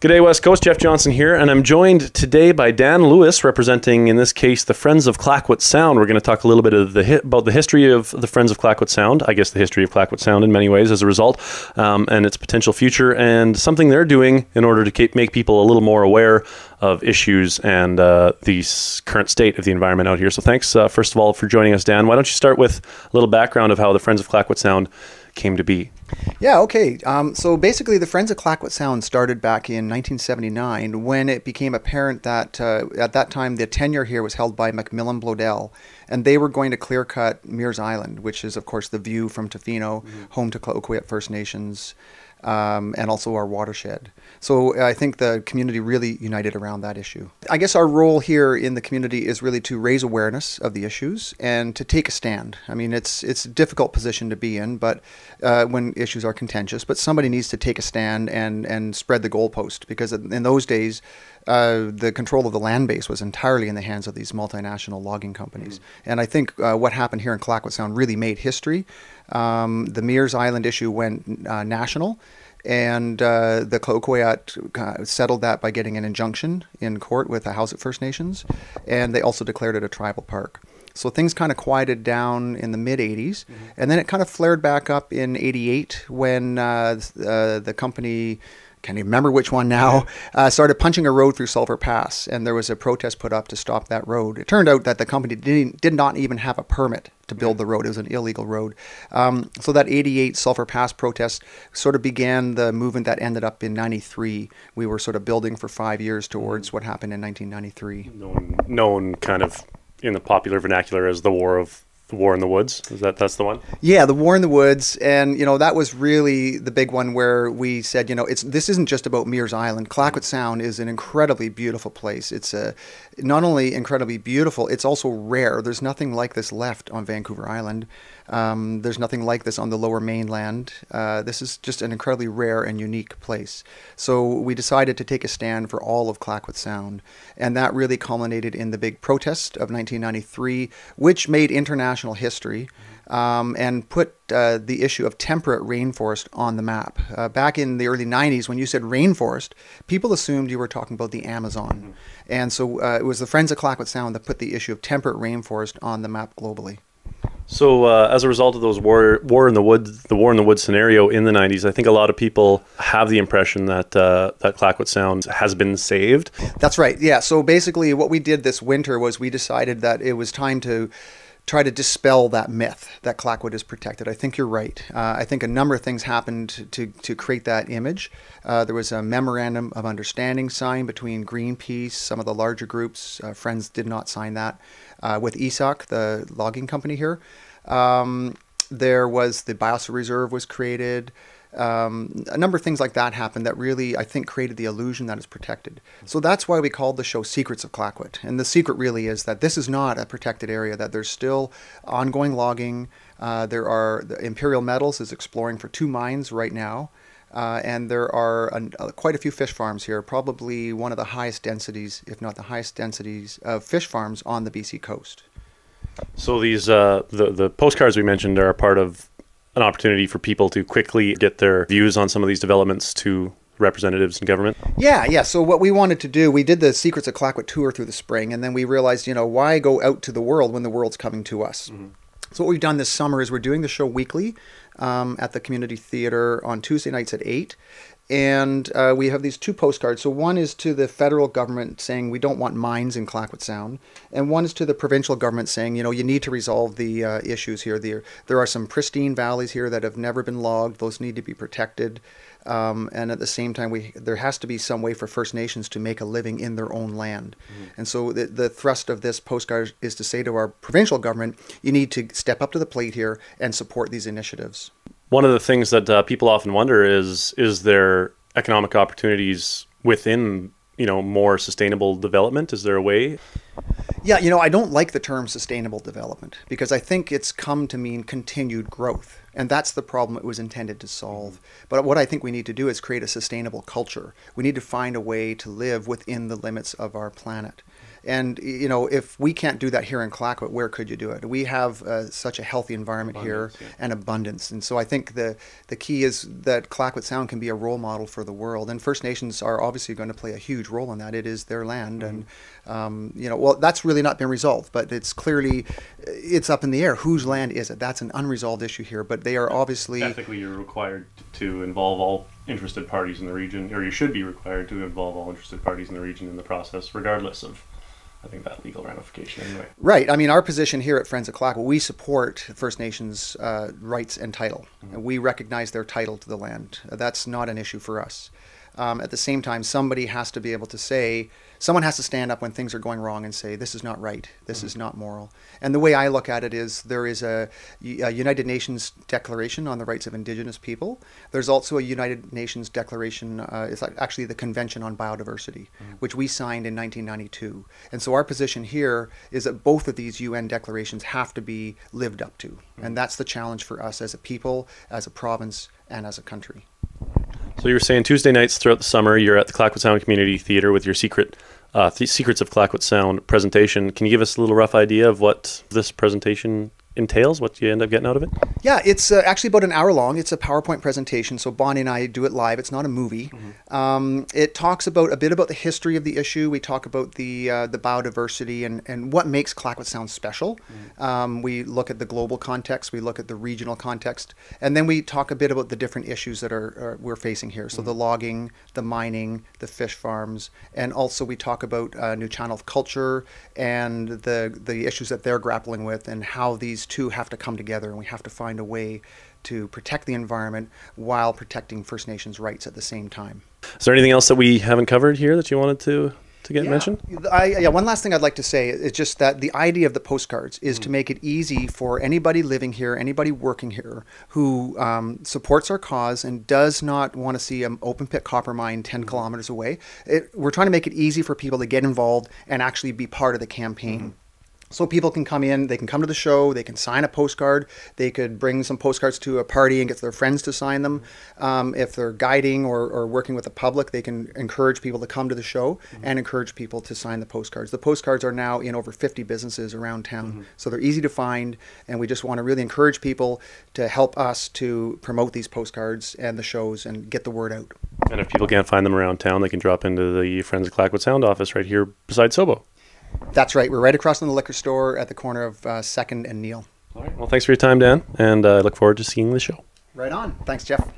G'day West Coast, Jeff Johnson here, and I'm joined today by Dan Lewis, representing, in this case, the Friends of Clayoquot Sound. We're going to talk a little bit of about the history of the Friends of Clayoquot Sound, I guess the history of Clayoquot Sound in many ways as a result, and its potential future, and something they're doing in order to make people a little more aware of issues and the current state of the environment out here. So thanks, first of all, for joining us, Dan. Why don't you start with a little background of how the Friends of Clayoquot Sound came to be? Yeah, okay. So basically, the Friends of Clayoquot Sound started back in 1979 when it became apparent that at that time the tenure here was held by Macmillan Bloedel, and they were going to clear cut Mears Island, which is, of course, the view from Tofino, home to Clayoquot First Nations, and also our watershed. So I think the community really united around that issue. I guess our role here in the community is really to raise awareness of the issues and to take a stand. I mean, it's a difficult position to be in, but when issues are contentious, but somebody needs to take a stand and spread the goalpost, because in those days, the control of the land base was entirely in the hands of these multinational logging companies. And I think what happened here in Clayoquot Sound really made history. The Mears Island issue went national, and the Clayoquot settled that by getting an injunction in court with the House of First Nations, and they also declared it a tribal park. So things kind of quieted down in the mid-'80s, and then it kind of flared back up in '88 when the company, can't even remember which one now, started punching a road through Sulphur Pass, and there was a protest put up to stop that road. It turned out that the company did not even have a permit to build the road. It was an illegal road. So that '88 Sulphur Pass protest sort of began the movement that ended up in '93. We were sort of building for 5 years towards what happened in 1993. Known kind of in the popular vernacular as the War in the Woods. That's the one? Yeah, the War in the Woods, and that was really the big one where we said, this isn't just about Mears Island. Clayoquot Sound is an incredibly beautiful place. It's not only incredibly beautiful, it's also rare. There's nothing like this left on Vancouver Island. There's nothing like this on the Lower Mainland. This is just an incredibly rare and unique place. So we decided to take a stand for all of Clayoquot Sound, and that really culminated in the big protest of 1993, which made international history and put the issue of temperate rainforest on the map. Back in the early '90s, when you said rainforest, people assumed you were talking about the Amazon. And so it was the Friends of Clayoquot Sound that put the issue of temperate rainforest on the map globally. So as a result of those war in the woods scenario in the '90s, I think a lot of people have the impression that that Clayoquot Sound has been saved. That's right. Yeah. So basically, what we did this winter was we decided that it was time to try to dispel that myth that Clayoquot is protected. I think you're right. I think a number of things happened to create that image. There was a memorandum of understanding signed between Greenpeace, some of the larger groups. Friends did not sign that. With ESOC, the logging company here. There was the Biosphere Reserve was created. A number of things like that happened that really, I think, created the illusion that it's protected. So that's why we called the show Secrets of Clayoquot. And the secret really is that this is not a protected area, that there's still ongoing logging. The Imperial Metals is exploring for 2 mines right now. And there are quite a few fish farms here, probably one of the highest densities, if not the highest densities, of fish farms on the BC coast. So these the postcards we mentioned are a part of an opportunity for people to quickly get their views on some of these developments to representatives in government? Yeah. So what we wanted to do, we did the Secrets of Clayoquot tour through the spring, and then we realized, why go out to the world when the world's coming to us? So what we've done this summer is we're doing the show weekly at the Community Theatre on Tuesday nights at 8. And we have these 2 postcards. So one is to the federal government saying we don't want mines in Clayoquot Sound. And one is to the provincial government saying, you need to resolve the issues here. There are some pristine valleys here that have never been logged. Those need to be protected. And at the same time, there has to be some way for First Nations to make a living in their own land. And so the thrust of this postcard is to say to our provincial government, you need to step up to the plate here and support these initiatives. One of the things that people often wonder is there economic opportunities within, more sustainable development? Is there a way? Yeah, I don't like the term sustainable development because I think it's come to mean continued growth. And that's the problem it was intended to solve. But what I think we need to do is create a sustainable culture. We need to find a way to live within the limits of our planet. And if we can't do that here in Clayoquot, where could you do it? We have such a healthy environment here and abundance. And so I think the key is that Clayoquot Sound can be a role model for the world. And First Nations are obviously going to play a huge role in that. It is their land, and well, that's really not been resolved, but it's clearly it's up in the air. Whose land is it? That's an unresolved issue here. But they are obviously ethically, you're required to involve all interested parties in the region, or you should be required to involve all interested parties in the region in the process, regardless of, I think, that legal ramification anyway. Right. I mean, our position here at Friends of Clayoquot, we support First Nations rights and title. And we recognize their title to the land. That's not an issue for us. At the same time, somebody has to be able to say, someone has to stand up when things are going wrong and say, this is not right, this is not moral. And the way I look at it is there is a United Nations Declaration on the Rights of Indigenous People. There's also a United Nations Declaration, it's actually the Convention on Biodiversity, which we signed in 1992. And so our position here is that both of these UN declarations have to be lived up to. And that's the challenge for us as a people, as a province, and as a country. So you were saying Tuesday nights throughout the summer, you're at the Clayoquot Sound Community Theatre with your Secrets of Clayoquot Sound presentation. Can you give us a little rough idea of what this presentation entails, what you end up getting out of it? Yeah, it's actually about an hour long. It's a PowerPoint presentation, so Bonnie and I do it live. It's not a movie. It talks about a bit about the history of the issue. We talk about the biodiversity and what makes Clayoquot Sound special. We look at the global context. We look at the regional context. And then we talk a bit about the different issues that we're facing here. So the logging, the mining, the fish farms, and also we talk about New Channel culture and the issues that they're grappling with and how these two have to come together, and we have to find a way to protect the environment while protecting First Nations rights at the same time. Is there anything else that we haven't covered here that you wanted to get mentioned? One last thing I'd like to say is just that the idea of the postcards is to make it easy for anybody living here, anybody working here who supports our cause and does not want to see an open pit copper mine 10 kilometers away. We're trying to make it easy for people to get involved and actually be part of the campaign. So people can come in, they can come to the show, they can sign a postcard, they could bring some postcards to a party and get their friends to sign them. If they're guiding or working with the public, they can encourage people to come to the show and encourage people to sign the postcards. The postcards are now in over 50 businesses around town, so they're easy to find, and we just want to really encourage people to help us to promote these postcards and the shows and get the word out. And if people can't find them around town, they can drop into the Friends of Clayoquot Sound office right here beside Sobo. That's right. We're right across from the liquor store at the corner of 2nd and Neil. All right. Well, thanks for your time, Dan, and I look forward to seeing the show. Right on. Thanks, Jeff.